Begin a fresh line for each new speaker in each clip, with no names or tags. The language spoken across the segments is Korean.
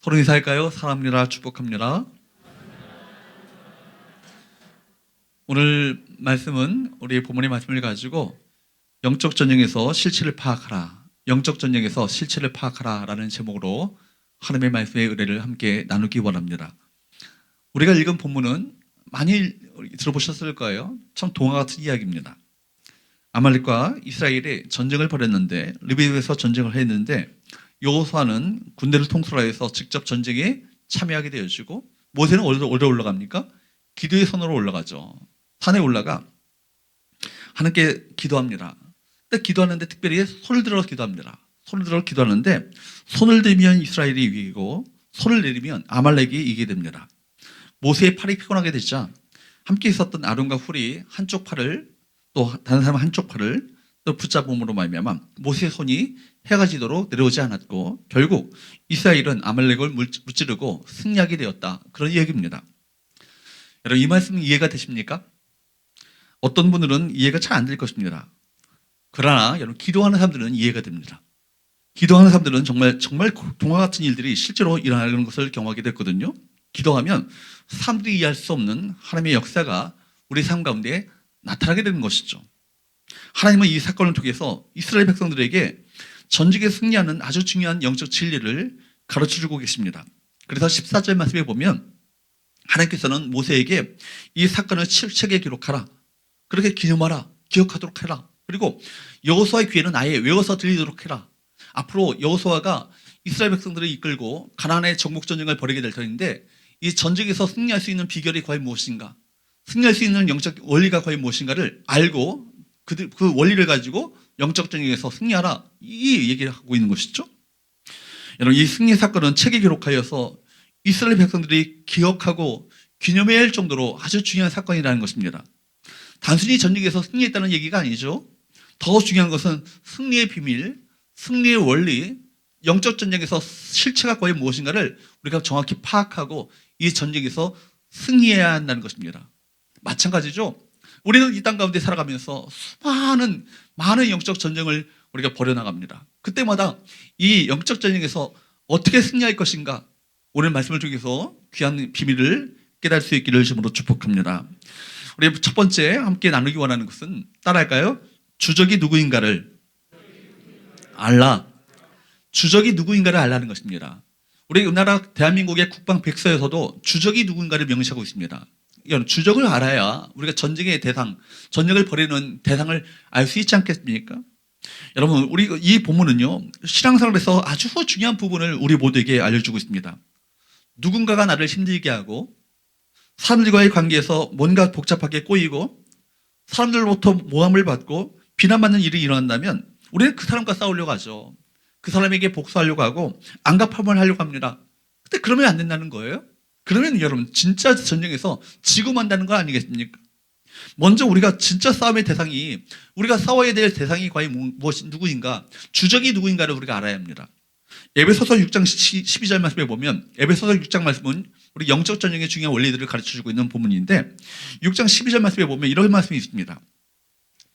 서로 인사할까요? 사랑합니다. 축복합니다. 오늘 말씀은 우리 본문의 말씀을 가지고 영적 전쟁에서 실체를 파악하라. 영적 전쟁에서 실체를 파악하라 라는 제목으로 하나님의 말씀의 은혜를 함께 나누기 원합니다. 우리가 읽은 본문은 많이 들어보셨을 거예요. 참 동화 같은 이야기입니다. 아말렉과 이스라엘이 전쟁을 벌였는데 르비브에서 전쟁을 했는데 여호수아는 군대를 통솔하여서 직접 전쟁에 참여하게 되어지고 모세는 어디로 올라갑니까? 기도의 선으로 올라가죠. 산에 올라가 하나님께 기도합니다. 근데 기도하는데 특별히 손을 들어 기도합니다. 손을 들어 기도하는데 손을 들면 이스라엘이 이기고 손을 내리면 아말렉이 이기게 됩니다. 모세의 팔이 피곤하게 되자 함께 있었던 아론과 훌이 한쪽 팔을 또 다른 사람 한쪽 팔을 또 붙잡음으로 말미암아 모세의 손이 해가 지도록 내려오지 않았고 결국 이스라엘은 아말렉을 무찌르고 승리하게 되었다. 그런 이야기입니다. 여러분 이 말씀 이해가 되십니까? 어떤 분들은 이해가 잘 안 될 것입니다. 그러나 여러분 기도하는 사람들은 이해가 됩니다. 기도하는 사람들은 정말 동화 같은 일들이 실제로 일어나는 것을 경험하게 됐거든요. 기도하면 사람들이 이해할 수 없는 하나님의 역사가 우리 삶 가운데 나타나게 되는 것이죠. 하나님은 이 사건을 통해서 이스라엘 백성들에게 전쟁에 승리하는 아주 중요한 영적 진리를 가르쳐주고 계십니다. 그래서 14절 말씀에 보면 하나님께서는 모세에게 이 사건을 책에 기록하라. 그렇게 기념하라. 기억하도록 해라. 그리고 여호수아의 귀에는 아예 외워서 들리도록 해라. 앞으로 여호수아가 이스라엘 백성들을 이끌고 가나안의 정복 전쟁을 벌이게 될 터인데 이 전쟁에서 승리할 수 있는 비결이 과연 무엇인가? 승리할 수 있는 영적 원리가 과연 무엇인가를 알고 그 원리를 가지고 영적 전쟁에서 승리하라. 이 얘기를 하고 있는 것이죠. 여러분 이 승리 사건은 책에 기록하여서 이스라엘 백성들이 기억하고 기념해야 할 정도로 아주 중요한 사건이라는 것입니다. 단순히 전쟁에서 승리했다는 얘기가 아니죠. 더 중요한 것은 승리의 비밀, 승리의 원리, 영적 전쟁에서 실체가 과연 무엇인가를 우리가 정확히 파악하고 이 전쟁에서 승리해야 한다는 것입니다. 마찬가지죠. 우리는 이 땅 가운데 살아가면서 많은 영적 전쟁을 우리가 벌여나갑니다. 그때마다 이 영적 전쟁에서 어떻게 승리할 것인가 오늘 말씀을 통해서 귀한 비밀을 깨달을 수 있기를 주님으로 축복합니다. 우리 첫 번째 함께 나누기 원하는 것은 따라할까요? 주적이 누구인가를 알라. 주적이 누구인가를 알라는 것입니다. 우리 우리나라 대한민국의 국방 백서에서도 주적이 누구인가를 명시하고 있습니다. 주적을 알아야 우리가 전쟁의 대상, 전쟁을 벌이는 대상을 알 수 있지 않겠습니까? 여러분, 우리 이 본문은요, 신앙생활에서 아주 중요한 부분을 우리 모두에게 알려주고 있습니다. 누군가가 나를 힘들게 하고, 사람들과의 관계에서 뭔가 복잡하게 꼬이고, 사람들로부터 모함을 받고, 비난받는 일이 일어난다면, 우리는 그 사람과 싸우려고 하죠. 그 사람에게 복수하려고 하고, 안갚음을 하려고 합니다. 근데 그러면 안 된다는 거예요? 그러면 여러분 진짜 전쟁에서 지고 만다는 거 아니겠습니까? 먼저 우리가 진짜 싸움의 대상이 우리가 싸워야 될 대상이 과연 누구인가 주적이 누구인가를 우리가 알아야 합니다. 에베소서 6장 12절 말씀에 보면 에베소서 6장 말씀은 우리 영적 전쟁의 중요한 원리들을 가르쳐주고 있는 본문인데 6장 12절 말씀에 보면 이런 말씀이 있습니다.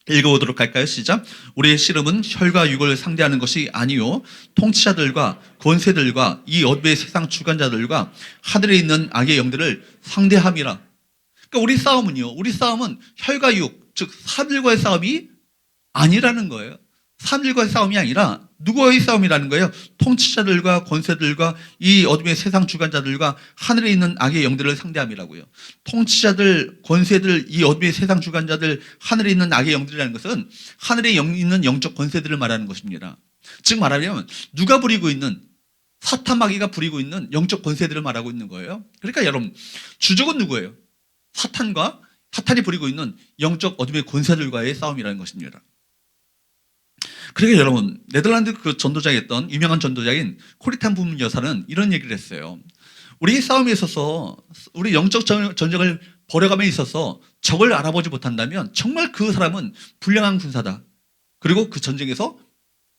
읽어보도록 할까요? 시작. 우리의 씨름은 혈과 육을 상대하는 것이 아니요 통치자들과 권세들과 이 어둠의 세상 주관자들과 하늘에 있는 악의 영들을 상대함이라. 그러니까 우리 싸움은 혈과 육, 즉 사람들과의 싸움이 아니라는 거예요. 사람들과의 싸움이 아니라 누구와의 싸움이라는 거예요? 통치자들과 권세들과 이 어둠의 세상 주관자들과 하늘에 있는 악의 영들을 상대함이라고요. 통치자들, 권세들, 이 어둠의 세상 주관자들, 하늘에 있는 악의 영들이라는 것은 하늘에 있는 영적 권세들을 말하는 것입니다. 즉 말하면 누가 부리고 있는 사탄 마귀가 부리고 있는 영적 권세들을 말하고 있는 거예요. 그러니까 여러분 주적은 누구예요? 사탄이 부리고 있는 영적 어둠의 권세들과의 싸움이라는 것입니다. 그러니까 여러분 네덜란드 그 전도자였던 유명한 전도자인 코리탄 부문 여사는 이런 얘기를 했어요. 우리 싸움에 있어서 우리 영적 전쟁을 벌여감에 있어서 적을 알아보지 못한다면 정말 그 사람은 불량한 군사다. 그리고 그 전쟁에서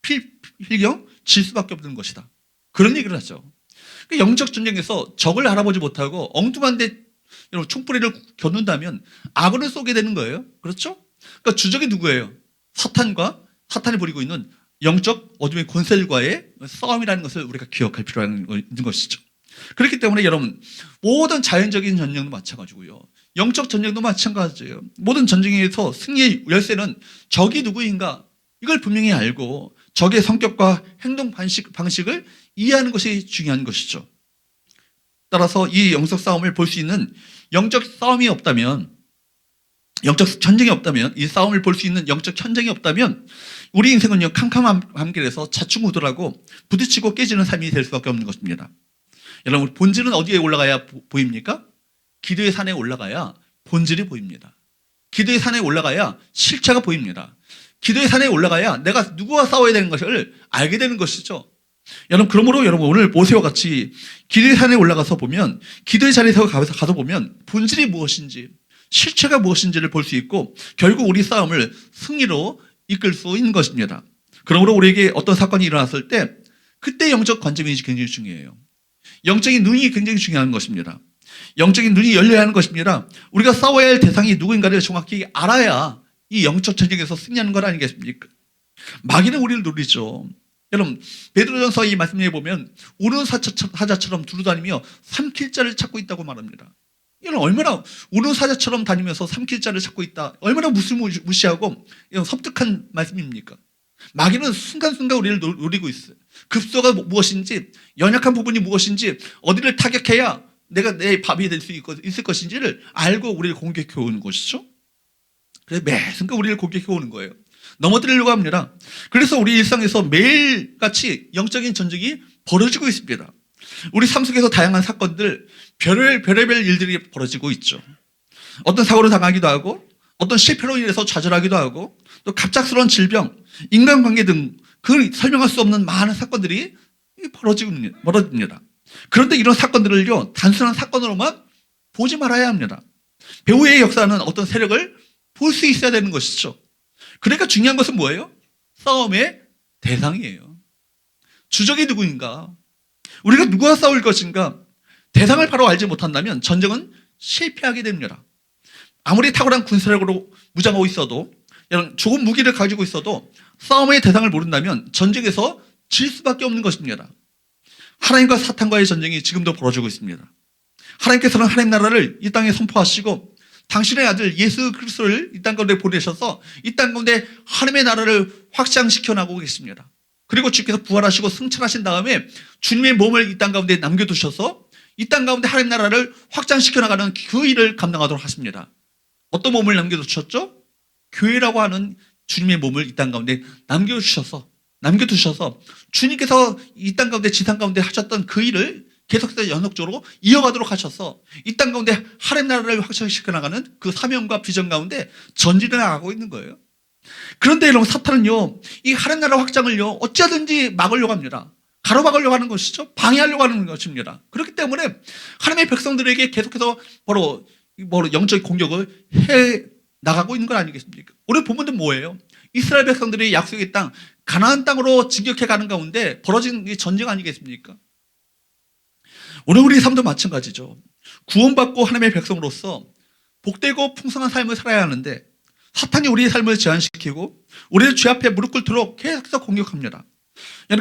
필경 질 수밖에 없는 것이다. 그런 얘기를 하죠. 영적 전쟁에서 적을 알아보지 못하고 엉뚱한데 총뿌리를 겨눈다면 악을 쏘게 되는 거예요. 그렇죠? 그러니까 주적이 누구예요? 사탄이 부리고 있는 영적 어둠의 권세들과의 싸움이라는 것을 우리가 기억할 필요가 있는 것이죠. 그렇기 때문에 여러분, 모든 자연적인 전쟁도 마찬가지고요. 영적 전쟁도 마찬가지예요. 모든 전쟁에서 승리의 열쇠는 적이 누구인가 이걸 분명히 알고 적의 성격과 행동 방식을 이해하는 것이 중요한 것이죠. 따라서 이 영적 싸움을 볼 수 있는 영적 싸움이 없다면, 영적 전쟁이 없다면, 이 싸움을 볼 수 있는 영적 현장이 없다면 우리 인생은요, 캄캄한 길에서 자충우돌하고 부딪히고 깨지는 삶이 될 수밖에 없는 것입니다. 여러분, 본질은 어디에 올라가야 보입니까? 기도의 산에 올라가야 본질이 보입니다. 기도의 산에 올라가야 실체가 보입니다. 기도의 산에 올라가야 내가 누구와 싸워야 되는 것을 알게 되는 것이죠. 여러분, 그러므로 여러분, 오늘 모세와 같이 기도의 산에 올라가서 보면, 기도의 자리에서 가서 보면 본질이 무엇인지, 실체가 무엇인지를 볼 수 있고 결국 우리 싸움을 승리로 이끌 수 있는 것입니다. 그러므로 우리에게 어떤 사건이 일어났을 때 그때 영적 관점이 굉장히 중요해요. 영적인 눈이 굉장히 중요한 것입니다. 영적인 눈이 열려야 하는 것입니다. 우리가 싸워야 할 대상이 누구인가를 정확히 알아야 이 영적 전쟁에서 승리하는 것 아니겠습니까? 마귀는 우리를 노리죠. 여러분, 베드로전서 이 말씀에 보면 우는 사자처럼 두루다니며 삼킬 자를 찾고 있다고 말합니다. 이는 얼마나 우는 사자처럼 다니면서 삼킬 자를 찾고 있다, 얼마나 무시하고 섬뜩한 말씀입니까? 마귀는 순간순간 우리를 노리고 있어요. 급소가 무엇인지, 연약한 부분이 무엇인지, 어디를 타격해야 내가 내 밥이 될 수 있을 것인지를 알고 우리를 공격해 오는 것이죠. 그래서 매 순간 우리를 공격해 오는 거예요. 넘어뜨리려고 합니다. 그래서 우리 일상에서 매일같이 영적인 전쟁이 벌어지고 있습니다. 우리 삶 속에서 다양한 사건들, 별의별 일들이 벌어지고 있죠. 어떤 사고를 당하기도 하고, 어떤 실패로 인해서 좌절하기도 하고, 또 갑작스러운 질병, 인간관계 등 그 설명할 수 없는 많은 사건들이 벌어집니다. 그런데 이런 사건들을요, 단순한 사건으로만 보지 말아야 합니다. 배후의 역사는 어떤 세력을 볼 수 있어야 되는 것이죠. 그러니까 중요한 것은 뭐예요? 싸움의 대상이에요. 주적이 누구인가? 우리가 누구와 싸울 것인가? 대상을 바로 알지 못한다면 전쟁은 실패하게 됩니다. 아무리 탁월한 군사력으로 무장하고 있어도, 좋은 무기를 가지고 있어도 싸움의 대상을 모른다면 전쟁에서 질 수밖에 없는 것입니다. 하나님과 사탄과의 전쟁이 지금도 벌어지고 있습니다. 하나님께서는 하나님 나라를 이 땅에 선포하시고 당신의 아들 예수 그리스도를 이 땅 가운데 보내셔서 이 땅 가운데 하나님의 나라를 확장시켜 나가고 계십니다. 그리고 주께서 부활하시고 승천하신 다음에 주님의 몸을 이 땅 가운데 남겨두셔서 이 땅 가운데 하나님 나라를 확장시켜 나가는 그 일을 감당하도록 하십니다. 어떤 몸을 남겨두셨죠? 교회라고 하는 주님의 몸을 이 땅 가운데 남겨두셔서 주님께서 이 땅 가운데 지상 가운데 하셨던 그 일을 계속해서 연속적으로 이어가도록 하셔서 이 땅 가운데 하나님 나라를 확장시켜 나가는 그 사명과 비전 가운데 전진해 나가고 있는 거예요. 그런데 여러분, 사탄은요, 이 하나님 나라 확장을요, 어찌하든지 막으려고 합니다. 가로막으려고 하는 것이죠. 방해하려고 하는 것입니다. 그렇기 때문에 하나님의 백성들에게 계속해서 바로 영적 공격을 해 나가고 있는 건 아니겠습니까? 오늘 본문은 뭐예요? 이스라엘 백성들이 약속의 땅, 가나안 땅으로 진격해 가는 가운데 벌어진 전쟁 아니겠습니까? 오늘 우리 삶도 마찬가지죠. 구원받고 하나님의 백성으로서 복되고 풍성한 삶을 살아야 하는데 사탄이 우리의 삶을 제한시키고 우리를 죄 앞에 무릎 꿇도록 계속해서 공격합니다.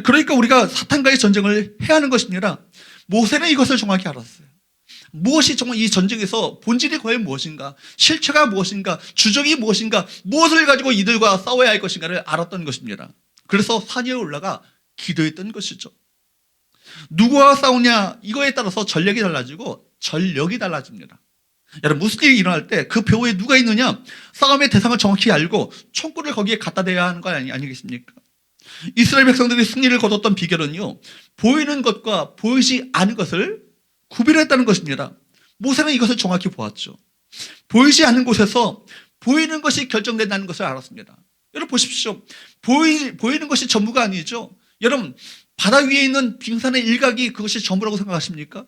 그러니까 우리가 사탄과의 전쟁을 해야 하는 것입니다. 모세는 이것을 정확히 알았어요. 무엇이 정말 이 전쟁에서 본질이 과연 무엇인가, 실체가 무엇인가, 주적이 무엇인가, 무엇을 가지고 이들과 싸워야 할 것인가를 알았던 것입니다. 그래서 산 위에 올라가 기도했던 것이죠. 누구와 싸우냐, 이거에 따라서 전략이 달라지고 전력이 달라집니다. 여러분, 무슨 일이 일어날 때 그 배후에 누가 있느냐, 싸움의 대상을 정확히 알고 총구를 거기에 갖다 대야 하는 거 아니겠습니까? 이스라엘 백성들이 승리를 거뒀던 비결은요, 보이는 것과 보이지 않은 것을 구별했다는 것입니다. 모세는 이것을 정확히 보았죠. 보이지 않는 곳에서 보이는 것이 결정된다는 것을 알았습니다. 여러분 보십시오. 보이는 것이 전부가 아니죠. 여러분, 바다 위에 있는 빙산의 일각이 그것이 전부라고 생각하십니까?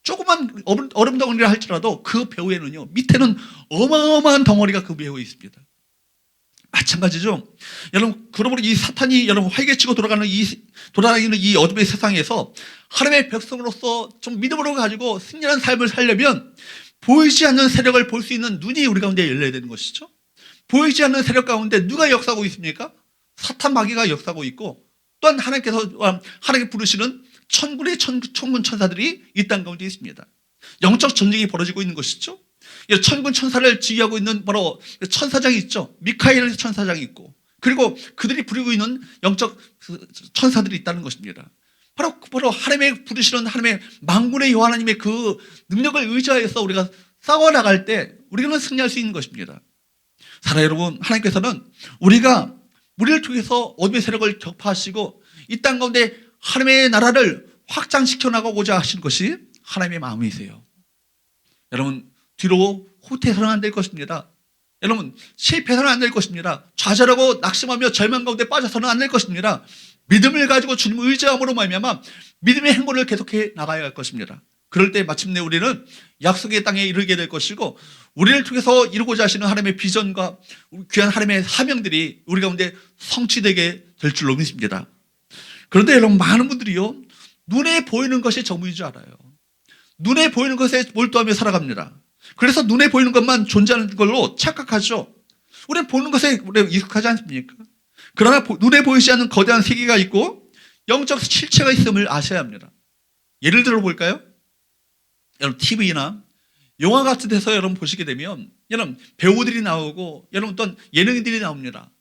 조그만 얼음 덩어리라 할지라도 그 배후에는요, 밑에는 어마어마한 덩어리가 그 배후에 있습니다. 마찬가지죠. 여러분, 그러므로 이 사탄이 여러분 활개치고 돌아다니는 이 어둠의 세상에서 하나님의 백성으로서 좀 믿음으로 가지고 승리한 삶을 살려면 보이지 않는 세력을 볼 수 있는 눈이 우리 가운데 열려야 되는 것이죠. 보이지 않는 세력 가운데 누가 역사하고 있습니까? 사탄 마귀가 역사하고 있고, 또한 하나님께 부르시는 천군의 천군 천사들이 이 땅 가운데 있습니다. 영적 전쟁이 벌어지고 있는 것이죠. 천군 천사를 지휘하고 있는 바로 천사장이 있죠. 미카엘 천사장이 있고, 그리고 그들이 부리고 있는 영적 천사들이 있다는 것입니다. 바로 하나님의 부르시는 하나님의 만군의 여호와 하나님의 그 능력을 의지하여서 우리가 싸워나갈 때 우리는 승리할 수 있는 것입니다. 사랑 여러분, 하나님께서는 우리를 통해서 어둠의 세력을 격파하시고 이 땅 가운데 하나님의 나라를 확장시켜 나가고자 하시는 것이 하나님의 마음이세요. 여러분, 뒤로 후퇴해서는 안 될 것입니다. 여러분, 실패해서는 안 될 것입니다. 좌절하고 낙심하며 절망 가운데 빠져서는 안 될 것입니다. 믿음을 가지고 주님을 의지함으로 말미암아 믿음의 행보를 계속해 나가야 할 것입니다. 그럴 때 마침내 우리는 약속의 땅에 이르게 될 것이고, 우리를 통해서 이루고자 하시는 하나님의 비전과 귀한 하나님의 사명들이 우리 가운데 성취되게 될 줄로 믿습니다. 그런데 여러분, 많은 분들이요, 눈에 보이는 것이 전부인 줄 알아요. 눈에 보이는 것에 몰두하며 살아갑니다. 그래서 눈에 보이는 것만 존재하는 걸로 착각하죠. 우리는 보는 것에 익숙하지 않습니까? 그러나 눈에 보이지 않는 거대한 세계가 있고 영적 실체가 있음을 아셔야 합니다. 예를 들어 볼까요? 여러분, TV나 영화 같은 데서 여러분 보시게 되면 여러분 배우들이 나오고 여러분 또 예능인들이 나옵니다.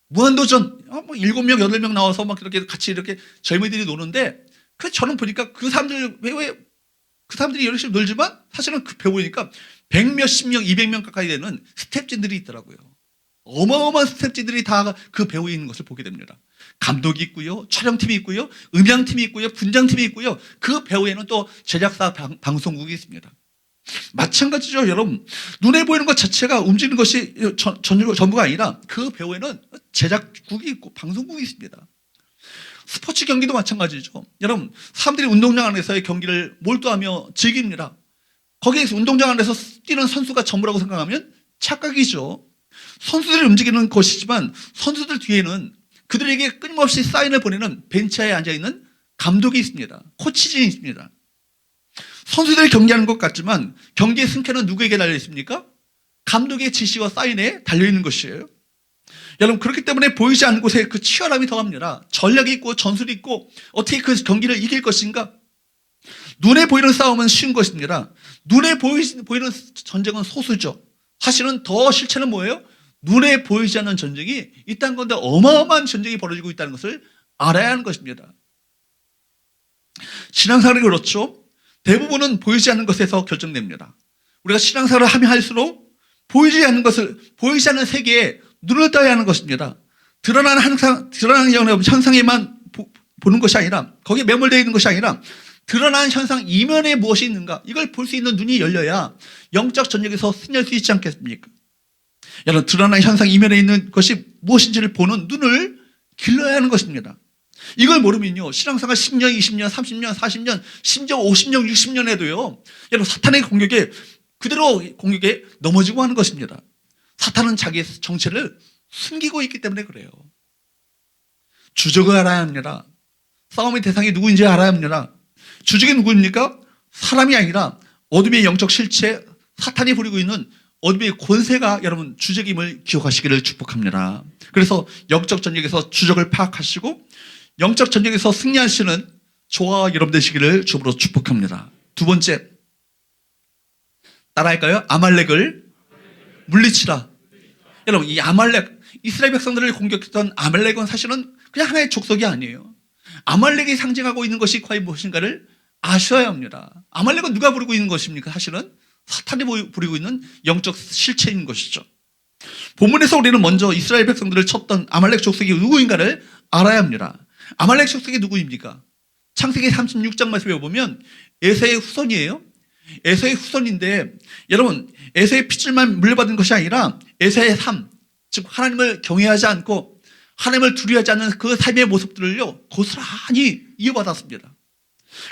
무한도전 7명, 8명 나와서 막 이렇게 같이 이렇게 젊은이들이 노는데, 저는 보니까 그 사람들이 열심히 놀지만 사실은 그 배우니까 100몇십 명, 200명 가까이 되는 스태프진들이 있더라고요. 어마어마한 스태프진들이 다 그 배우에 있는 것을 보게 됩니다. 감독이 있고요, 촬영팀이 있고요, 음향팀이 있고요, 분장팀이 있고요. 그 배우에는 또 제작사 방송국이 있습니다. 마찬가지죠, 여러분. 눈에 보이는 것 자체가 움직이는 것이 전부가 아니라 그 배우에는 제작국이 있고 방송국이 있습니다. 스포츠 경기도 마찬가지죠. 여러분, 사람들이 운동장 안에서의 경기를 몰두하며 즐깁니다. 거기에서 운동장 안에서 뛰는 선수가 전부라고 생각하면 착각이죠. 선수들이 움직이는 것이지만 선수들 뒤에는 그들에게 끊임없이 사인을 보내는 벤치에 앉아있는 감독이 있습니다. 코치진이 있습니다. 선수들이 경기하는 것 같지만 경기의 승패는 누구에게 달려 있습니까? 감독의 지시와 사인에 달려있는 것이에요. 여러분, 그렇기 때문에 보이지 않는 곳에 그 치열함이 더합니다. 전략이 있고 전술이 있고 어떻게 그 경기를 이길 것인가? 눈에 보이는 싸움은 쉬운 것입니다. 눈에 보이는 전쟁은 소수죠. 사실은 더 실체는 뭐예요? 눈에 보이지 않는 전쟁이 이 땅 가운데 어마어마한 전쟁이 벌어지고 있다는 것을 알아야 하는 것입니다. 신앙생활이 그렇죠. 대부분은 보이지 않는 것에서 결정됩니다. 우리가 신앙생활을 하면 할수록 보이지 않는 세계에 눈을 떠야 하는 것입니다. 드러나는 현상에만 보는 것이 아니라, 거기에 매몰되어 있는 것이 아니라 드러나는 현상 이면에 무엇이 있는가, 이걸 볼 수 있는 눈이 열려야 영적 전쟁에서 승리할 수 있지 않겠습니까? 여러분, 드러나는 현상 이면에 있는 것이 무엇인지를 보는 눈을 길러야 하는 것입니다. 이걸 모르면요, 신앙생활 10년, 20년, 30년, 40년, 심지어 50년, 60년 해도요, 여러분, 사탄의 공격에 넘어지고 하는 것입니다. 사탄은 자기의 정체를 숨기고 있기 때문에 그래요. 주적을 알아야 합니다. 싸움의 대상이 누구인지 알아야 합니다. 주적이 누구입니까? 사람이 아니라 어둠의 영적 실체, 사탄이 부리고 있는 어둠의 권세가 여러분 주적임을 기억하시기를 축복합니다. 그래서 영적 전쟁에서 주적을 파악하시고 영적 전쟁에서 승리하시는 저와 여러분 되시기를 주으로 축복합니다. 두 번째, 따라할까요? 아말렉을 물리치라. 여러분, 이 아말렉, 이스라엘 백성들을 공격했던 아말렉은 사실은 그냥 하나의 족속이 아니에요. 아말렉이 상징하고 있는 것이 과연 무엇인가를 아셔야 합니다. 아말렉은 누가 부르고 있는 것입니까? 사실은 사탄이 부리고 있는 영적 실체인 것이죠. 본문에서 우리는 먼저 이스라엘 백성들을 쳤던 아말렉 족속이 누구인가를 알아야 합니다. 아말렉 족속이 누구입니까? 창세기 36장 말씀에 보면 에서의 후손이에요. 에서의 후손인데, 여러분, 에서의 핏줄만 물려받은 것이 아니라 에서의 삶, 즉 하나님을 경외하지 않고 하나님을 두려워하지 않는 그 삶의 모습들을요 고스란히 이어받았습니다.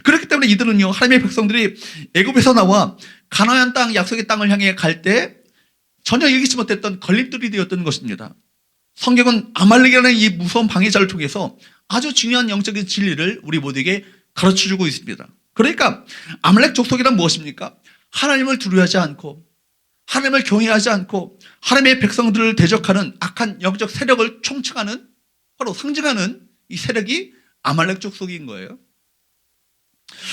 그렇기 때문에 이들은요, 하나님의 백성들이 애굽에서 나와 가나안 땅, 약속의 땅을 향해 갈 때 전혀 예기치 못했던 걸림돌이 되었던 것입니다. 성경은 아말렉이라는 이 무서운 방해자를 통해서 아주 중요한 영적인 진리를 우리 모두에게 가르쳐주고 있습니다. 그러니까 아말렉 족속이란 무엇입니까? 하나님을 두려워하지 않고 하나님을 경외하지 않고 하나님의 백성들을 대적하는 악한 영적 세력을 총칭하는, 바로 상징하는 이 세력이 아말렉 족속인 거예요.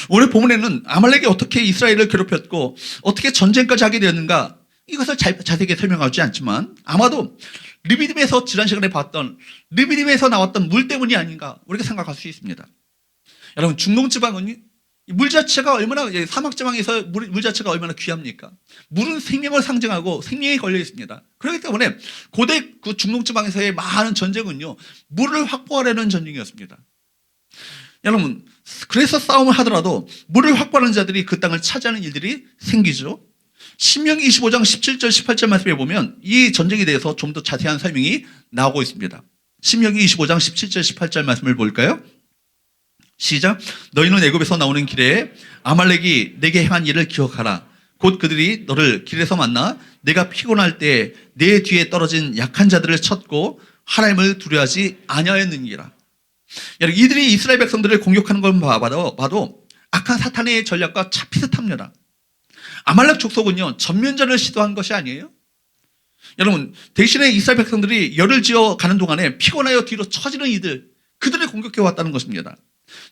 오늘 본문에는 아말렉이 어떻게 이스라엘을 괴롭혔고 어떻게 전쟁까지 하게 되었는가 이것을 자세하게 설명하지 않지만 아마도 르비딤에서 지난 시간에 봤던 르비딤에서 나왔던 물 때문이 아닌가 우리가 생각할 수 있습니다. 여러분 중동지방은 물 자체가 얼마나 사막지방에서 물 자체가 얼마나 귀합니까? 물은 생명을 상징하고 생명이 걸려 있습니다. 그렇기 때문에 고대 그 중동지방에서의 많은 전쟁은요 물을 확보하려는 전쟁이었습니다. 여러분 그래서 싸움을 하더라도 물을 확보하는 자들이 그 땅을 차지하는 일들이 생기죠. 신명기 25장 17절 18절 말씀에 보면 이 전쟁에 대해서 좀 더 자세한 설명이 나오고 있습니다. 신명기 25장 17절 18절 말씀을 볼까요? 시작. 너희는 애굽에서 나오는 길에 아말렉이 내게 행한 일을 기억하라. 곧 그들이 너를 길에서 만나 내가 피곤할 때 내 뒤에 떨어진 약한 자들을 쳤고 하나님을 두려워하지 아니하였느니라. 여러분 이들이 이스라엘 백성들을 공격하는 걸 봐도 악한 사탄의 전략과 차 비슷합니다. 아말렉 족속은요 전면전을 시도한 것이 아니에요. 여러분 대신에 이스라엘 백성들이 열을 지어 가는 동안에 피곤하여 뒤로 처지는 이들 그들을 공격해 왔다는 것입니다.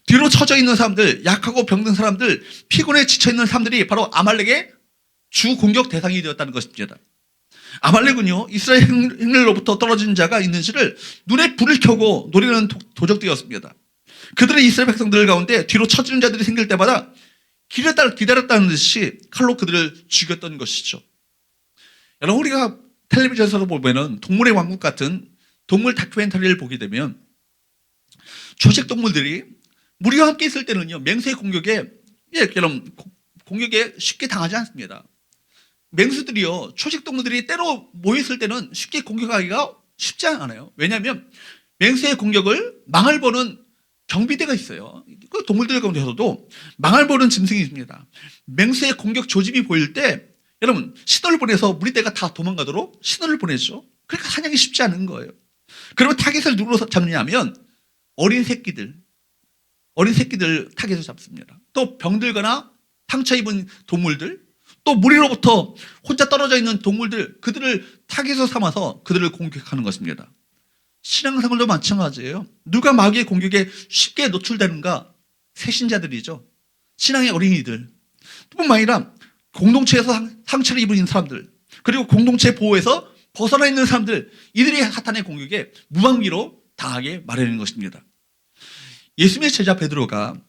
뒤로 처져 있는 사람들, 약하고 병든 사람들, 피곤해 지쳐 있는 사람들이 바로 아말렉의 주 공격 대상이 되었다는 것입니다. 아말렉은요 이스라엘로부터 떨어진 자가 있는지를 눈에 불을 켜고 노리는 도적되었습니다. 그들의 이스라엘 백성들 가운데 뒤로 처지는 자들이 생길 때마다 기다렸다는 듯이 칼로 그들을 죽였던 것이죠. 여러분 우리가 텔레비전에서 보면은 동물의 왕국 같은 동물 다큐멘터리를 보게 되면 초식 동물들이 무리와 함께 있을 때는요 맹수의 공격에 공격에 쉽게 당하지 않습니다. 맹수들이요 초식 동물들이 때로 모였을 때는 쉽게 공격하기가 쉽지 않아요. 왜냐하면 맹수의 공격을 망을 보는 경비대가 있어요. 그 동물들 가운데서도 망을 보는 짐승이 있습니다. 맹수의 공격 조짐이 보일 때 여러분 신호를 보내서 무리대가 다 도망가도록 신호를 보내죠. 그러니까 사냥이 쉽지 않은 거예요. 그러면 타겟을 누구로 잡느냐면 어린 새끼들 타겟을 잡습니다. 또 병들거나 상처 입은 동물들, 또 무리로부터 혼자 떨어져 있는 동물들, 그들을 타겟으로 삼아서 그들을 공격하는 것입니다. 신앙생활도 마찬가지예요. 누가 마귀의 공격에 쉽게 노출되는가? 새신자들이죠. 신앙의 어린이들. 뿐만 아니라 공동체에서 상처를 입은 사람들, 그리고 공동체 보호에서 벗어나 있는 사람들, 이들이 사탄의 공격에 무방비로 당하게 마련인 것입니다. 예수님의 제자 베드로가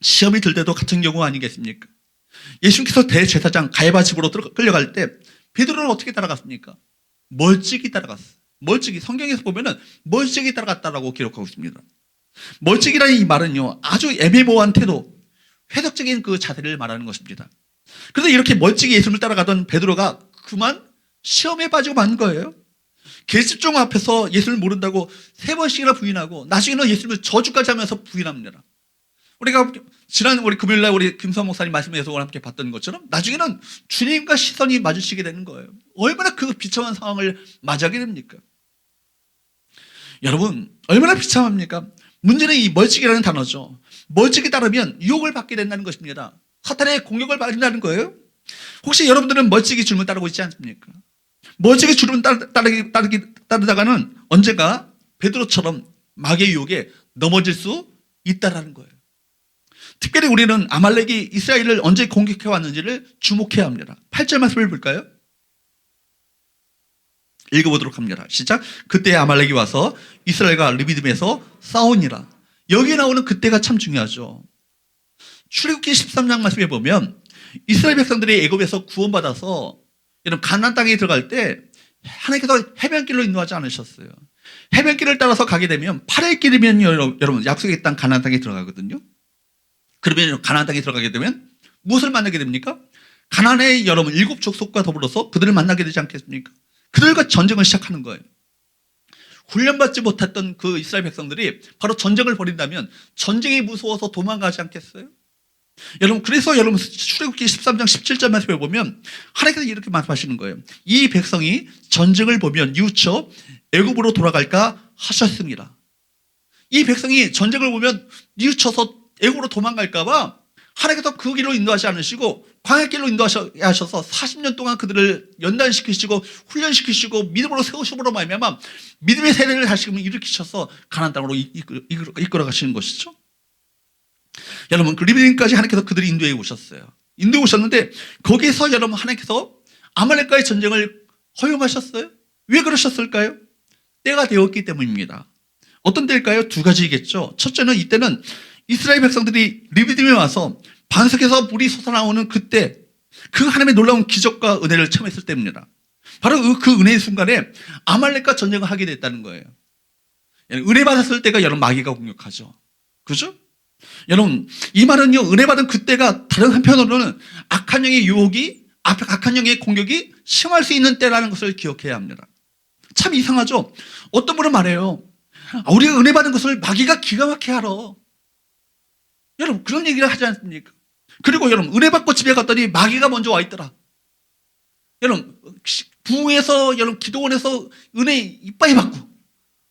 시험이 들 때도 같은 경우 아니겠습니까? 예수님께서 대제사장 가야바 집으로 끌려갈 때 베드로는 어떻게 따라갔습니까? 멀찍이 따라갔어요. 멀찍이. 성경에서 보면은 멀찍이 따라갔다라고 기록하고 있습니다. 멀찍이라는 이 말은요 아주 애매모호한 태도, 회적적인 그 자세를 말하는 것입니다. 그래서 이렇게 멀찍이 예수님을 따라가던 베드로가 그만 시험에 빠지고 만 거예요. 계집종 앞에서 예수를 모른다고 3번씩이나 부인하고 나중에는 예수님을 저주까지 하면서 부인합니다. 우리가 지난 우리 금요일날 우리 김수환 목사님 말씀에서 함께 봤던 것처럼 나중에는 주님과 시선이 마주치게 되는 거예요. 얼마나 그 비참한 상황을 맞이하게 됩니까? 여러분 얼마나 비참합니까? 문제는 이 멀찍이라는 단어죠. 멀찍이 따르면 유혹을 받게 된다는 것입니다. 사탄의 공격을 받는다는 거예요. 혹시 여러분들은 멀찍이 주름을 따르고 있지 않습니까? 멀찍이 주름을 따르다가는 언젠가 베드로처럼 마귀의 유혹에 넘어질 수 있다라는 거예요. 특별히 우리는 아말렉이 이스라엘을 언제 공격해 왔는지를 주목해야 합니다. 8절 말씀을 볼까요? 읽어보도록 합니다. 시작. 그때 아말렉이 와서 이스라엘과 르비딤에서 싸우니라. 여기에 나오는 그때가 참 중요하죠. 출애굽기 13장 말씀에 보면 이스라엘 백성들이 애굽에서 구원받아서 가나안 땅에 들어갈 때 하나님께서 해변길로 인도하지 않으셨어요. 해변길을 따라서 가게 되면 8일 길이면 여러분 약속의 땅 가나안 땅에 들어가거든요. 그러면 가나안 땅에 들어가게 되면 무엇을 만나게 됩니까? 가나안의 여러분 7족속과 더불어서 그들을 만나게 되지 않겠습니까? 그들과 전쟁을 시작하는 거예요. 훈련받지 못했던 그 이스라엘 백성들이 바로 전쟁을 벌인다면 전쟁이 무서워서 도망가지 않겠어요? 여러분 그래서 여러분 출애굽기 13장 17절 말씀에 보면 하나님께서 이렇게 말씀하시는 거예요. 이 백성이 전쟁을 보면 뉘우쳐 애굽으로 돌아갈까 하셨습니다. 이 백성이 전쟁을 보면 뉘우쳐서 애굽으로 도망갈까 봐 하나님께서 그 길로 인도하지 않으시고 광야길로 인도하셔서 40년 동안 그들을 연단시키시고 훈련시키시고 믿음으로 세우심으로 말미암아 믿음의 세대를 다시금 일으키셔서 가나안 땅으로 이끌어 가시는 것이죠. 여러분, 그 리브딘까지 하나님께서 그들이 인도에 오셨어요. 인도에 오셨는데 거기서 여러분 하나님께서 아말렉과의 전쟁을 허용하셨어요. 왜 그러셨을까요? 때가 되었기 때문입니다. 어떤 때일까요? 두 가지겠죠. 첫째는 이때는 이스라엘 백성들이 리브딤에 와서 반석에서 물이 솟아나오는 그때 그 하나님의 놀라운 기적과 은혜를 체험했을 때입니다. 바로 그 은혜의 순간에 아말렉과 전쟁을 하게 됐다는 거예요. 은혜 받았을 때가 여러분 마귀가 공격하죠. 그죠? 여러분, 이 말은요, 은혜 받은 그때가 다른 한편으로는 악한 영의 유혹이, 악한 영의 공격이 심할 수 있는 때라는 것을 기억해야 합니다. 참 이상하죠? 어떤 분은 말해요. 우리가 은혜 받은 것을 마귀가 기가 막히게 알아. 여러분, 그런 얘기를 하지 않습니까? 그리고 여러분, 은혜 받고 집에 갔더니 마귀가 먼저 와 있더라. 여러분, 부에서 여러분 기도원에서 은혜 이빠이 받고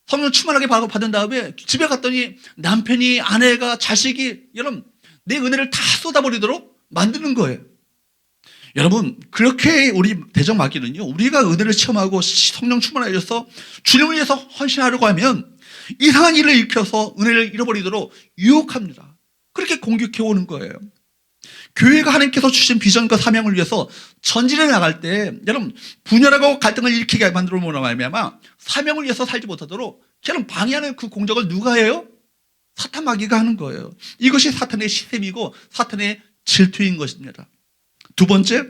성령 충만하게 받은 다음에 집에 갔더니 남편이, 아내가, 자식이 여러분 내 은혜를 다 쏟아버리도록 만드는 거예요. 여러분, 그렇게 우리 대적 마귀는요, 우리가 은혜를 체험하고 성령 충만해져서 주님을 위해서 헌신하려고 하면 이상한 일을 일으켜서 은혜를 잃어버리도록 유혹합니다. 그렇게 공격해 오는 거예요. 교회가 하나님께서 주신 비전과 사명을 위해서 전진해 나갈 때 여러분 분열하고 갈등을 일으키게 만들어 놓으라 말미암아 사명을 위해서 살지 못하도록 여러분 방해하는 그 공작을 누가 해요? 사탄 마귀가 하는 거예요. 이것이 사탄의 시스템이고 사탄의 질투인 것입니다. 두 번째,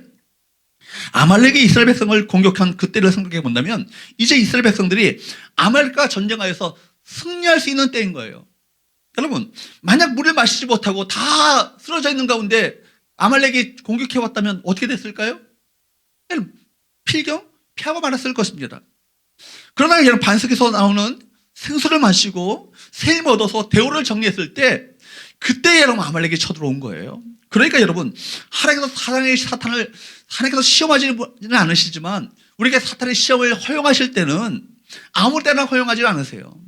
아말렉이 이스라엘 백성을 공격한 그때를 생각해 본다면 이제 이스라엘 백성들이 아말렉과 전쟁하여서 승리할 수 있는 때인 거예요. 여러분, 만약 물을 마시지 못하고 다 쓰러져 있는 가운데 아말렉이 공격해 왔다면 어떻게 됐을까요? 필경 피하고 말았을 것입니다. 그러나 여러분, 반석에서 나오는 생수를 마시고 샘을 얻어서 대오를 정리했을 때 그때 여러분 아말렉이 쳐들어온 거예요. 그러니까 여러분, 하나님께서 사탄을 하나님께서 시험하지는 않으시지만 우리에게 사탄의 시험을 허용하실 때는 아무 때나 허용하지 않으세요.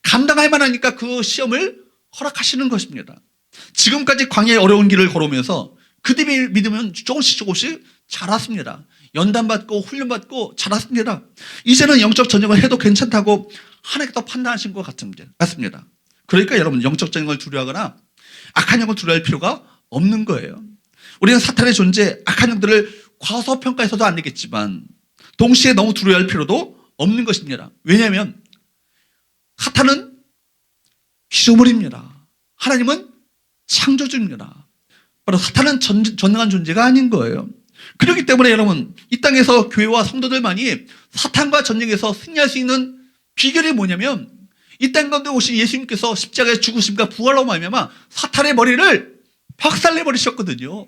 감당할 만하니까 그 시험을 허락하시는 것입니다. 지금까지 광야의 어려운 길을 걸어오면서 그들이 믿으면 조금씩 자랐습니다. 연단받고 훈련받고 자랐습니다. 이제는 영적 전쟁을 해도 괜찮다고 하나님께서 판단하신 것 같습니다. 그러니까 여러분, 영적 전쟁을 두려워하거나 악한 영을 두려워할 필요가 없는 거예요. 우리는 사탄의 존재, 악한 영들을 과소평가해서도 안 되겠지만 동시에 너무 두려워할 필요도 없는 것입니다. 왜냐하면 사탄은 피조물입니다. 하나님은 창조주입니다. 바로 사탄은 전능한 존재가 아닌 거예요. 그렇기 때문에 여러분, 이 땅에서 교회와 성도들만이 사탄과 전쟁에서 승리할 수 있는 비결이 뭐냐면 이 땅 가운데 오신 예수님께서 십자가의 죽으심과 부활로 말미암아 사탄의 머리를 박살내버리셨거든요.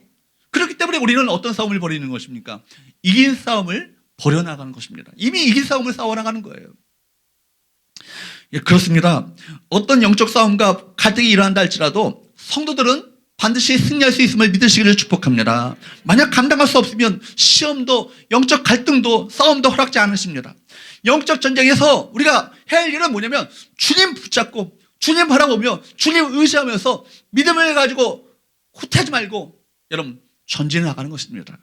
그렇기 때문에 우리는 어떤 싸움을 벌이는 것입니까? 이긴 싸움을 벌여나가는 것입니다. 이미 이긴 싸움을 싸워나가는 거예요. 예, 그렇습니다. 어떤 영적 싸움과 갈등이 일어난다 할지라도 성도들은 반드시 승리할 수 있음을 믿으시기를 축복합니다. 만약 감당할 수 없으면 시험도 영적 갈등도 싸움도 허락지 않으십니다. 영적 전쟁에서 우리가 해야 할 일은 뭐냐면 주님 붙잡고 주님 바라보며 주님 의지하면서 믿음을 가지고 후퇴하지 말고 여러분 전진해 나가는 것입니다.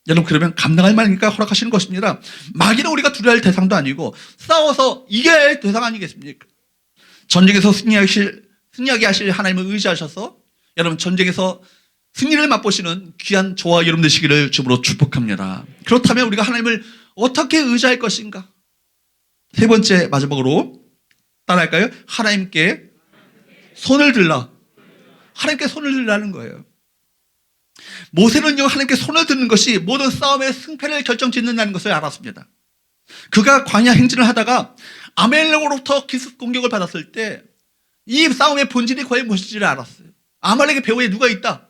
여러분, 그러면 감당할 만하니까 허락하시는 것입니다. 마귀는 우리가 두려워할 대상도 아니고 싸워서 이겨야 할 대상 아니겠습니까? 전쟁에서 승리하게 하실 하나님을 의지하셔서 여러분 전쟁에서 승리를 맛보시는 귀한 저와 여러분 되시기를 주으로 축복합니다. 그렇다면 우리가 하나님을 어떻게 의지할 것인가? 세 번째, 마지막으로 따라할까요? 하나님께 손을 들라. 하나님께 손을 들라는 거예요. 모세는요, 하나님께 손을 드는 것이 모든 싸움의 승패를 결정짓는다는 것을 알았습니다. 그가 광야 행진을 하다가 아말렉으로부터 기습 공격을 받았을 때 이 싸움의 본질이 과연 무엇인지를 알았어요. 아말렉의 배후에 누가 있다?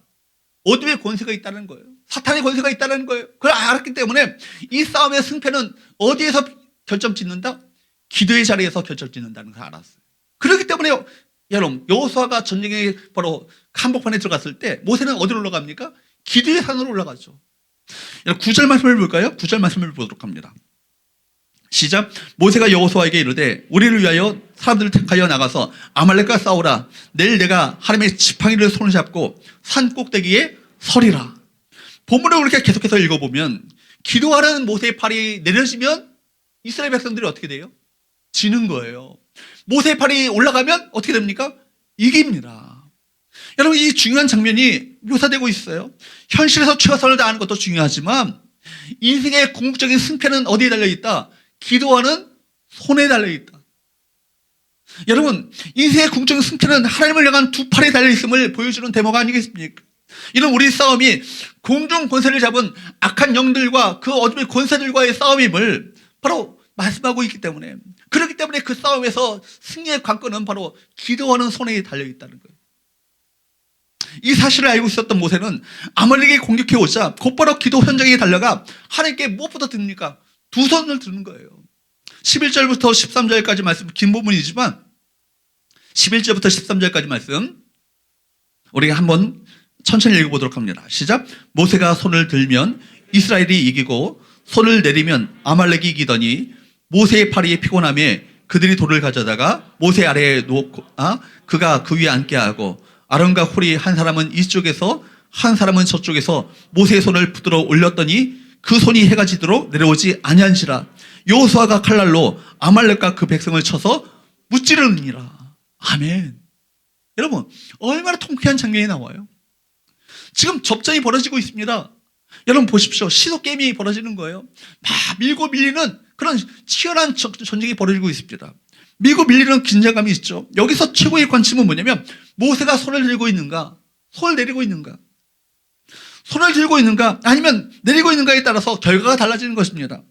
어둠의 권세가 있다는 거예요. 사탄의 권세가 있다는 거예요. 그걸 알았기 때문에 이 싸움의 승패는 어디에서 결정짓는다? 기도의 자리에서 결정짓는다는 걸 알았어요. 그렇기 때문에 여러분, 여호수아가 전쟁에 바로 한복판에 들어갔을 때 모세는 어디로 올라갑니까? 기도의 산으로 올라가죠. 여러분, 9절 말씀을 볼까요? 9절 말씀을 보도록 합니다. 시작. 모세가 여호수아에게 이르되 우리를 위하여 사람들을 택하여 나가서 아말렉과 싸우라. 내일 내가 하나님의 지팡이를 손을 잡고 산 꼭대기에 서리라. 본문을 그렇게 계속해서 읽어보면 기도하는 모세의 팔이 내려지면 이스라엘 백성들이 어떻게 돼요? 지는 거예요. 모세의 팔이 올라가면 어떻게 됩니까? 이깁니다. 여러분, 이 중요한 장면이 묘사되고 있어요. 현실에서 최선을 다하는 것도 중요하지만 인생의 궁극적인 승패는 어디에 달려있다? 기도하는 손에 달려있다. 여러분, 인생의 궁극적인 승패는 하나님을 향한 두 팔에 달려있음을 보여주는 대목 아니겠습니까? 이런 우리 싸움이 공중 권세를 잡은 악한 영들과 그 어둠의 권세들과의 싸움임을 바로 말씀하고 있기 때문에, 그렇기 때문에 그 싸움에서 승리의 관건은 바로 기도하는 손에 달려있다는 거예요. 이 사실을 알고 있었던 모세는 아말렉이 공격해 오자 곧바로 기도 현장에 달려가 하나님께 무엇부터 드립니까? 두 손을 드는 거예요. 11절부터 13절까지 말씀, 긴 부분이지만 11절부터 13절까지 말씀 우리가 한번 천천히 읽어보도록 합니다. 시작. 모세가 손을 들면 이스라엘이 이기고 손을 내리면 아말렉이 이기더니 모세의 팔이 피곤함에 그들이 돌을 가져다가 모세 아래에 놓고 그가 그 위에 앉게 하고 아론과 홀이 한 사람은 이쪽에서 한 사람은 저쪽에서 모세의 손을 붙들어 올렸더니 그 손이 해가 지도록 내려오지 아니한지라. 여호수아가 칼날로 아말렉과 그 백성을 쳐서 무찌르느니라. 아멘. 여러분, 얼마나 통쾌한 장면이 나와요. 지금 접전이 벌어지고 있습니다. 여러분 보십시오. 시도 게임이 벌어지는 거예요. 막 밀고 밀리는 그런 치열한 전쟁이 벌어지고 있습니다. 밀고 밀리는 긴장감이 있죠. 여기서 최고의 관심은 뭐냐면 모세가 손을 들고 있는가, 손을 내리고 있는가, 손을 들고 있는가 아니면 내리고 있는가에 따라서 결과가 달라지는 것입니다.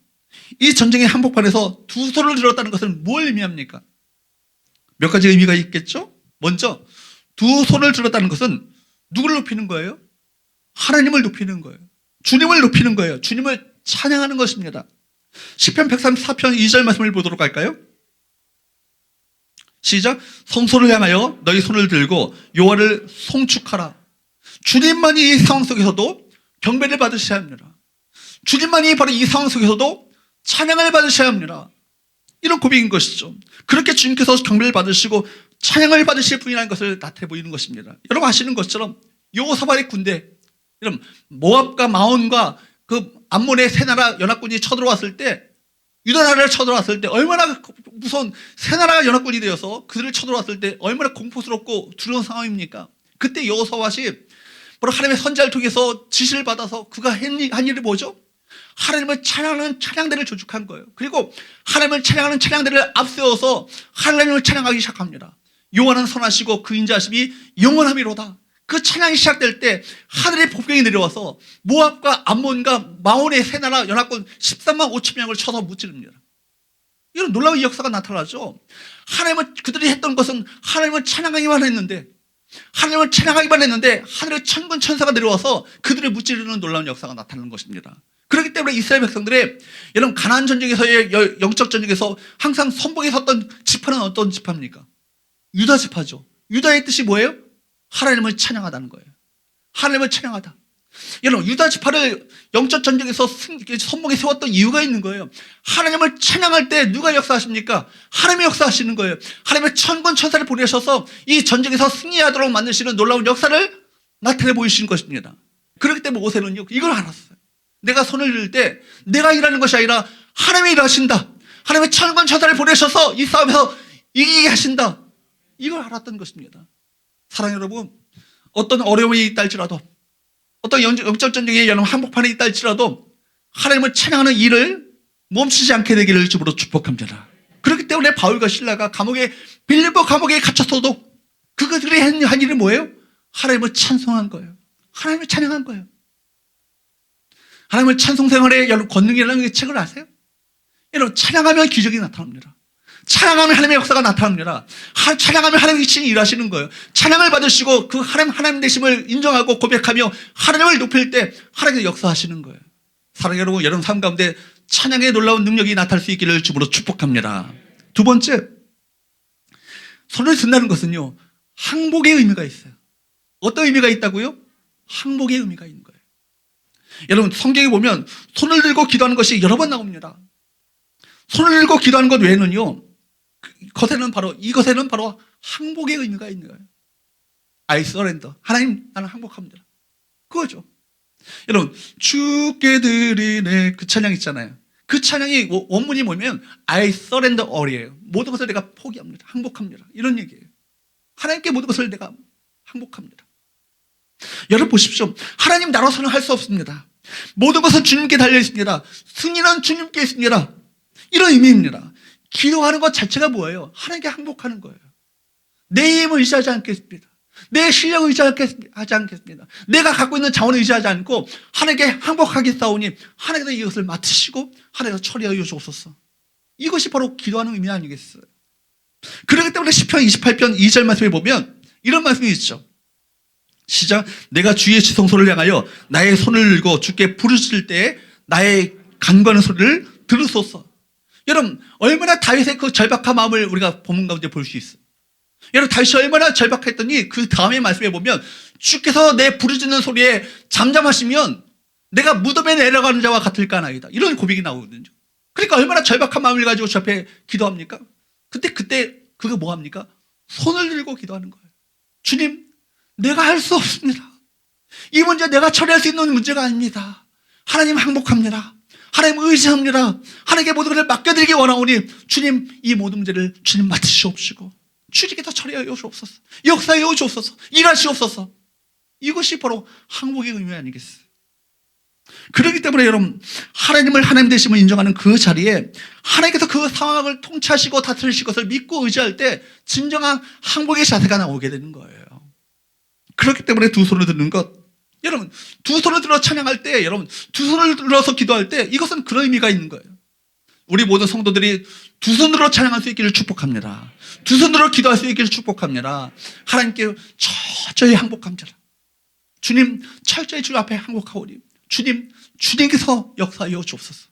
이 전쟁의 한복판에서 두 손을 들었다는 것은 뭘 의미합니까? 몇 가지 의미가 있겠죠. 먼저 두 손을 들었다는 것은 누구를 높이는 거예요? 하나님을 높이는 거예요. 주님을 높이는 거예요. 주님을 찬양하는 것입니다. 시편 134편 2절 말씀을 보도록 할까요? 시작. 성소를 향하여 너희 손을 들고 여호와를 송축하라. 주님만이 이 상황 속에서도 경배를 받으셔야 합니다. 주님만이 바로 이 상황 속에서도 찬양을 받으셔야 합니다. 이런 고백인 것이죠. 그렇게 주님께서 경배를 받으시고 찬양을 받으실 분이라는 것을 나타내 보이는 것입니다. 여러분 아시는 것처럼 여호사밧의 군대, 여러분 모압과 마온과 그 암몬의 세 나라 연합군이 쳐들어왔을 때, 유다 나라를 쳐들어왔을 때 얼마나 무서운, 세 나라가 연합군이 되어서 그들을 쳐들어왔을 때 얼마나 공포스럽고 두려운 상황입니까? 그때 여호사밧이 바로 하나님의 선지자를 통해서 지시를 받아서 그가 한 일이 뭐죠? 하나님을 찬양하는 찬양대를 조직한 거예요. 그리고 하나님을 찬양하는 찬양대를 앞세워서 하나님을 찬양하기 시작합니다. 여호와는 선하시고 그 인자하심이 영원함이로다. 그 찬양이 시작될 때 하늘의 복병이 내려와서 모압과 암몬과 마온의 세 나라 연합군 13만 5천 명을 쳐서 무찌릅니다. 이런 놀라운 역사가 나타나죠. 하나님은, 그들이 했던 것은 하나님을 찬양하기만 했는데, 하늘의 천군 천사가 내려와서 그들을 무찌르는 놀라운 역사가 나타나는 것입니다. 그렇기 때문에 이스라엘 백성들의, 여러분 가나안 전쟁에서의 영적 전쟁에서 항상 선봉에 섰던 지파는 어떤 지파입니까? 유다 지파죠. 유다의 뜻이 뭐예요? 하나님을 찬양하다는 거예요. 하나님을 찬양하다. 여러분 유다 지파를 영적 전쟁에서 선봉에 세웠던 이유가 있는 거예요. 하나님을 찬양할 때 누가 역사하십니까? 하나님이 역사하시는 거예요. 하나님의 천군 천사를 보내셔서 이 전쟁에서 승리하도록 만드시는 놀라운 역사를 나타내 보이시는 것입니다. 그렇기 때문에 모세는요 이걸 알았어요. 내가 손을 들 때 내가 일하는 것이 아니라 하나님이 일하신다. 하나님의 천군 천사를 보내셔서 이 싸움에서 이기게 하신다. 이걸 알았던 것입니다. 사랑하는 여러분, 어떤 어려움이 있다 할지라도, 어떤 영적 전쟁의 여러분 한복판에 있다 할지라도 하나님을 찬양하는 일을 멈추지 않게 되기를 주로 축복합니다. 그렇기 때문에 바울과 실라가 빌립보 감옥에 갇혔어도 그들이 한 일이 뭐예요? 하나님을 찬송한 거예요. 하나님을 찬양한 거예요. 하나님을 찬송 생활의 여러분 권능이라는 책을 아세요? 여러분 찬양하면 기적이 나타납니다. 찬양하면 하나님의 역사가 나타납니다. 찬양하면 하나님이 친히 일하시는 거예요. 찬양을 받으시고 그 하나님 되심을 인정하고 고백하며 하나님을 높일 때 하나님이 역사하시는 거예요. 사랑하는 여러분, 여러분 삶 가운데 찬양의 놀라운 능력이 나타날 수 있기를 주로 축복합니다. 두 번째, 손을 든다는 것은요 항복의 의미가 있어요. 어떤 의미가 있다고요? 항복의 의미가 있는 거예요. 여러분 성경에 보면 손을 들고 기도하는 것이 여러 번 나옵니다. 손을 들고 기도하는 것 외에는요 이것에는 바로 항복의 의미가 있는 거예요. I surrender. 하나님 나는 항복합니다. 그거죠. 여러분 주께 드리네 그 찬양 있잖아요. 그 찬양이 원문이 뭐냐면 I surrender all이에요. 모든 것을 내가 포기합니다. 항복합니다. 이런 얘기예요. 하나님께 모든 것을 내가 항복합니다. 여러분 보십시오. 하나님 나로서는 할 수 없습니다. 모든 것은 주님께 달려 있습니다. 승리는 주님께 있습니다. 이런 의미입니다. 기도하는 것 자체가 뭐예요? 하나님께 항복하는 거예요. 내 힘을 의지하지 않겠습니다. 내 실력을 의지하지 않겠습니다. 내가 갖고 있는 자원을 의지하지 않고 하나님께 항복하겠사오니 하나님께서 이것을 맡으시고 하나님께서 처리하여 주옵소서. 이것이 바로 기도하는 의미 아니겠어요? 그렇기 때문에 시편 28편 2절 말씀에 보면 이런 말씀이 있죠. 시작. 내가 주의 지성소를 향하여 나의 손을 들고 주께 부르실 때 나의 간구하는 소리를 들으소서. 여러분 얼마나 다윗의 그 절박한 마음을 우리가 본문 가운데 볼 수 있어요. 여러분 다윗이 얼마나 절박했더니 그 다음에 말씀해 보면 주께서 내 부르짖는 소리에 잠잠하시면 내가 무덤에 내려가는 자와 같을까나이다. 이런 고백이 나오거든요. 그러니까 얼마나 절박한 마음을 가지고 주 앞에 기도합니까? 그때 그거 뭐 합니까? 손을 들고 기도하는 거예요. 주님, 내가 할 수 없습니다. 이 문제 내가 처리할 수 있는 문제가 아닙니다. 하나님 항복합니다. 하나님 의지합니다. 하나님께 모든 것을 맡겨드리기 원하오니 주님 이 모든 문제를 주님 맡으시옵시고 주님께서 처리하여 주옵소서. 역사하여 주옵소서. 일하시옵소서. 이것이 바로 항복의 의미 아니겠어요? 그렇기 때문에 여러분 하나님을 하나님 되심을 인정하는 그 자리에 하나님께서 그 상황을 통치하시고 다스리실 것을 믿고 의지할 때 진정한 항복의 자세가 나오게 되는 거예요. 그렇기 때문에 두 손을 드는 것, 여러분 두 손을 들어 찬양할 때, 여러분 두 손을 들어서 기도할 때 이것은 그런 의미가 있는 거예요. 우리 모든 성도들이 두 손으로 찬양할 수 있기를 축복합니다. 두 손으로 기도할 수 있기를 축복합니다. 하나님께 철저히 항복합니다. 주님 철저히 주 앞에 항복하오니 주님께서 역사하여 주옵소서.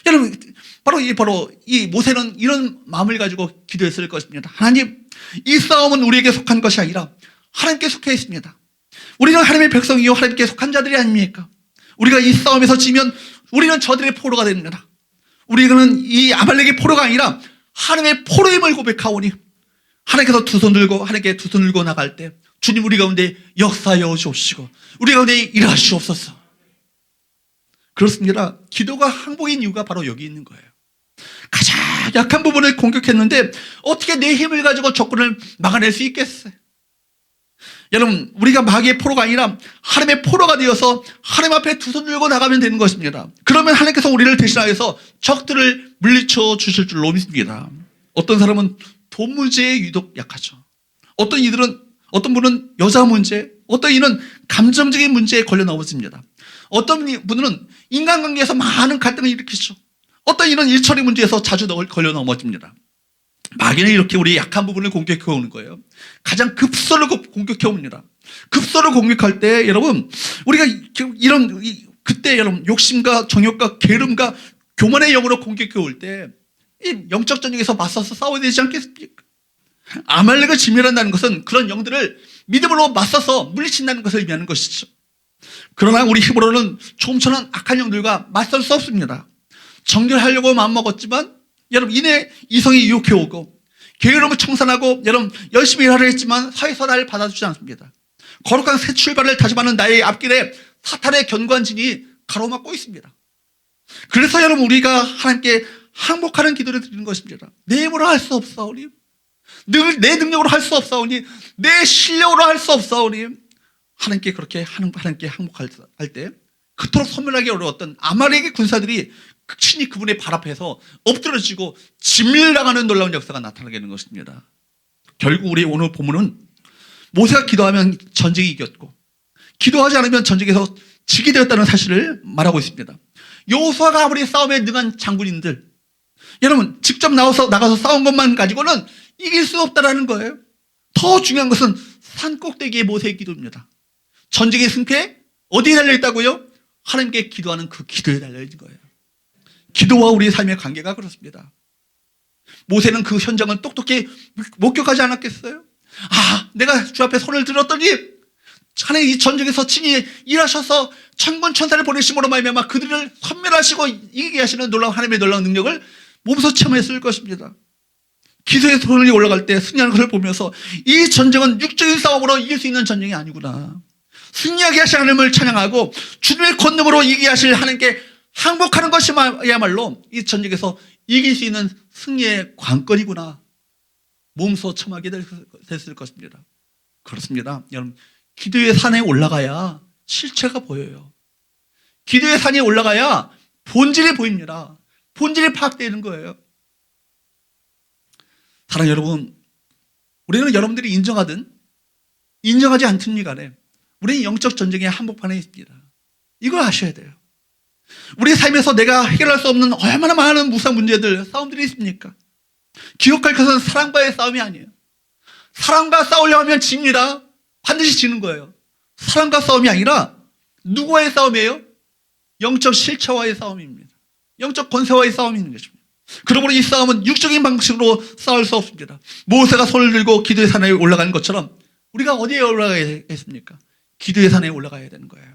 여러분 바로 이 모세는 이런 마음을 가지고 기도했을 것입니다. 하나님 이 싸움은 우리에게 속한 것이 아니라 하나님께 속해 있습니다. 우리는 하나님의 백성이요 하나님께 속한 자들이 아닙니까? 우리가 이 싸움에서 지면 우리는 저들의 포로가 됩니다. 우리는 이 아말렉의 포로가 아니라 하나님의 포로임을 고백하오니 하나님께서 두 손 들고 하나님께 두 손 들고 나갈 때 주님 우리 가운데 역사하여 주옵시고 우리 가운데 일하시옵소서. 그렇습니다. 기도가 항복인 이유가 바로 여기 있는 거예요. 가장 약한 부분을 공격했는데 어떻게 내 힘을 가지고 적군을 막아낼 수 있겠어요? 여러분 우리가 마귀의 포로가 아니라 하나님의 포로가 되어서 하나님 앞에 두 손 들고 나가면 되는 것입니다. 그러면 하나님께서 우리를 대신하여서 적들을 물리쳐 주실 줄로 믿습니다. 어떤 사람은 돈 문제에 유독 약하죠. 어떤 분은 여자 문제, 어떤 이는 감정적인 문제에 걸려 넘어집니다. 어떤 분은 인간관계에서 많은 갈등을 일으키죠. 어떤 이는 일처리 문제에서 자주 걸려 넘어집니다. 마귀는 이렇게 우리 약한 부분을 공격해 오는 거예요. 가장 급소를 공격해 옵니다. 급소를 공격할 때 여러분 우리가 그때 여러분 욕심과 정욕과 게으름과 교만의 영으로 공격해 올 때 이 영적 전쟁에서 맞서서 싸워야 되지 않겠습니까? 아말렉을 진멸한다는 것은 그런 영들을 믿음으로 맞서서 물리친다는 것을 의미하는 것이죠. 그러나 우리 힘으로는 좀처럼 악한 영들과 맞설 수 없습니다. 정결하려고 마음먹었지만 여러분 이성이 유혹해 오고 게으름을 청산하고 여러분 열심히 일하려 했지만 사회에서 나를 받아주지 않습니다. 거룩한 새 출발을 다짐하는 나의 앞길에 사탄의 견고한 진이 가로막고 있습니다. 그래서 여러분 우리가 하나님께 항복하는 기도를 드리는 것입니다. 내 힘으로 할 수 없사오니 내 능력으로 할 수 없사오니 내 실력으로 할 수 없사오니 하나님께 그렇게 하나님께 항복할 때 그토록 소멸하기 어려웠던 아말렉의 군사들이 친히 그분의 발 앞에서 엎드러지고 진멸당하는 놀라운 역사가 나타나게 되는 것입니다. 결국 우리 오늘 본문은 모세가 기도하면 전쟁이 이겼고 기도하지 않으면 전쟁에서 지게 되었다는 사실을 말하고 있습니다. 여호수아가 아무리 싸움에 능한 장군인들 여러분 직접 나가서 싸운 것만 가지고는 이길 수 없다라는 거예요. 더 중요한 것은 산 꼭대기의 모세의 기도입니다. 전쟁의 승패 어디에 달려있다고요? 하나님께 기도하는 그 기도에 달려있는 거예요. 기도와 우리의 삶의 관계가 그렇습니다. 모세는 그 현장을 똑똑히 목격하지 않았겠어요? 내가 주 앞에 손을 들었더니 하나님 이 전쟁에서 친히 일하셔서 천군 천사를 보내심으로 말미암아 그들을 섬멸하시고 이기게 하시는 놀라운 하나님의 놀라운 능력을 몸소 체험했을 것입니다. 기도의 손이 올라갈 때 승리하는 것을 보면서 이 전쟁은 육적인 싸움으로 이길 수 있는 전쟁이 아니구나. 승리하게 하신 하나님을 찬양하고 주님의 권능으로 이기게 하실 하나님께 항복하는 것이야말로 이 전쟁에서 이길 수 있는 승리의 관건이구나. 몸소 체험하게 됐을 것입니다. 그렇습니다. 여러분, 기도의 산에 올라가야 실체가 보여요. 기도의 산에 올라가야 본질이 보입니다. 본질이 파악되는 거예요. 사랑 여러분, 우리는 여러분들이 인정하든 인정하지 않든 간에 우리는 영적 전쟁의 한복판에 있습니다. 이걸 아셔야 돼요. 우리 삶에서 내가 해결할 수 없는 얼마나 많은 무상 문제들, 싸움들이 있습니까? 기억할 것은 사랑과의 싸움이 아니에요. 사랑과 싸우려면 집니다. 반드시 지는 거예요. 사랑과 싸움이 아니라 누구와의 싸움이에요? 영적 실체와의 싸움입니다. 영적 권세와의 싸움이 있는 것입니다. 그러므로 이 싸움은 육적인 방식으로 싸울 수 없습니다. 모세가 손을 들고 기도의 산에 올라가는 것처럼 우리가 어디에 올라가야 했습니까? 기도의 산에 올라가야 되는 거예요.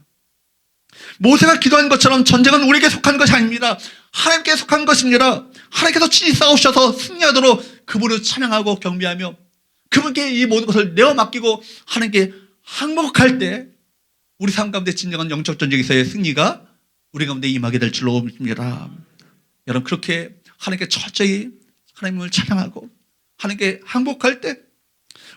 모세가 기도한 것처럼 전쟁은 우리에게 속한 것이 아닙니다. 하나님께 속한 것입니다. 하나님께서 친히 싸우셔서 승리하도록 그분을 찬양하고 경배하며 그분께 이 모든 것을 내어 맡기고 하나님께 항복할 때 우리 삶 가운데 진정한 영적 전쟁에서의 승리가 우리 가운데 임하게 될 줄로 믿습니다. 여러분, 그렇게 하나님께 철저히 하나님을 찬양하고 하나님께 항복할 때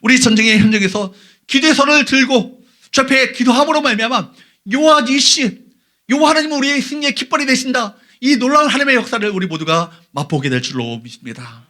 우리 전쟁의 현장에서 기도의 손을 들고 주 앞에 기도함으로 말미암아 여호와 니시, 여호와 하나님은 우리의 승리의 깃발이 되신다. 이 놀라운 하나님의 역사를 우리 모두가 맛보게 될 줄로 믿습니다.